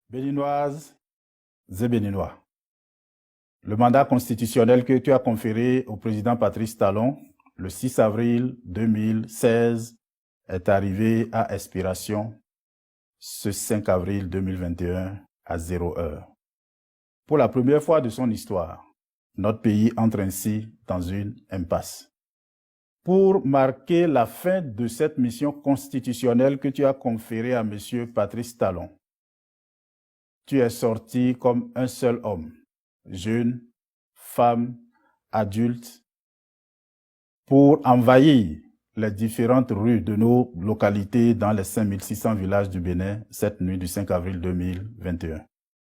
Béninoises et Béninois, le mandat constitutionnel que tu as conféré au président Patrice Talon le 6 avril 2016 est arrivé à expiration ce 5 avril 2021 à 0 heure. Pour la première fois de son histoire, notre pays entre ainsi dans une impasse. Pour marquer la fin de cette mission constitutionnelle que tu as conférée à M. Patrice Talon, tu es sorti comme un seul homme, jeune, femme, adulte, pour envahir les différentes rues de nos localités dans les 5600 villages du Bénin cette nuit du 5 avril 2021.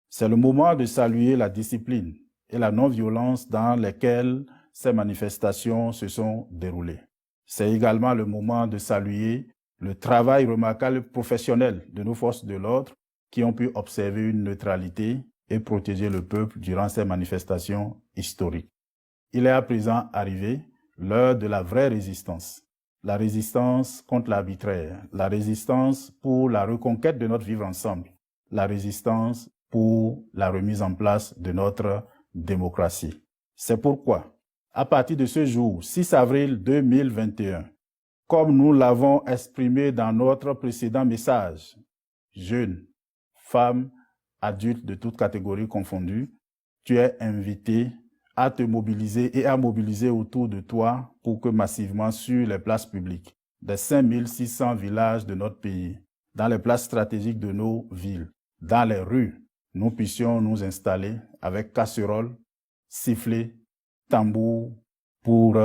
C'est le moment de saluer la discipline et la non-violence dans lesquelles ces manifestations se sont déroulées. C'est également le moment de saluer le travail remarquable professionnel de nos forces de l'ordre qui ont pu observer une neutralité et protéger le peuple durant ces manifestations historiques. Il est à présent arrivé l'heure de la vraie résistance. La résistance contre l'arbitraire, la résistance pour la reconquête de notre vivre ensemble, la résistance pour la remise en place de notre démocratie. C'est pourquoi, à partir de ce jour, 6 avril 2021, comme nous l'avons exprimé dans notre précédent message, jeunes, femmes, adultes de toutes catégories confondues, tu es invité à te mobiliser et à mobiliser autour de toi pour que massivement sur les places publiques des 5600 villages de notre pays, dans les places stratégiques de nos villes, dans les rues, nous puissions nous installer avec casseroles, sifflets, tambours pour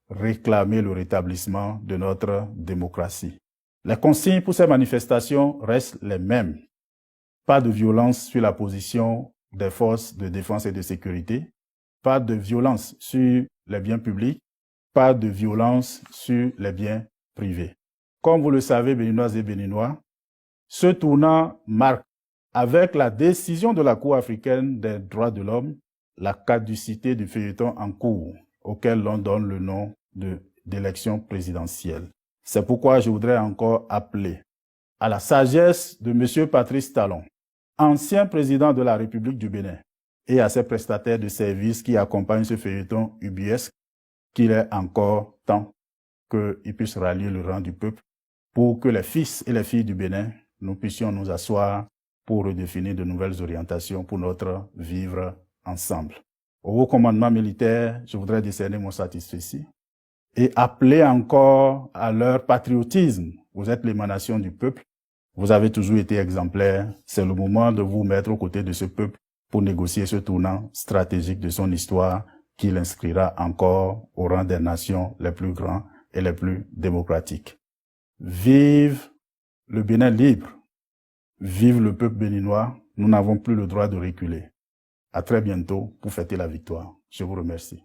réclamer le rétablissement de notre démocratie. Les consignes pour ces manifestations restent les mêmes. Pas de violence sur la position des forces de défense et de sécurité, pas de violence sur les biens publics, pas de violence sur les biens privés. Comme vous le savez, Béninoises et Béninois, ce tournant marque, avec la décision de la Cour africaine des droits de l'homme, la caducité du feuilleton en cours, auquel l'on donne le nom d'élection présidentielle. C'est pourquoi je voudrais encore appeler à la sagesse de M. Patrice Talon, ancien président de la République du Bénin, et à ses prestataires de services qui accompagnent ce feuilleton ubuesque, qu'il est encore temps qu'il puisse rallier le rang du peuple pour que les fils et les filles du Bénin, nous puissions nous asseoir pour redéfinir de nouvelles orientations pour notre vivre ensemble. Au haut commandement militaire, je voudrais décerner mon satisfecit et appeler encore à leur patriotisme. Vous êtes l'émanation du peuple. Vous avez toujours été exemplaires. C'est le moment de vous mettre aux côtés de ce peuple pour négocier ce tournant stratégique de son histoire qui l'inscrira encore au rang des nations les plus grands et les plus démocratiques. Vive le Bénin libre! Vive le peuple béninois! Nous n'avons plus le droit de reculer. À très bientôt pour fêter la victoire. Je vous remercie.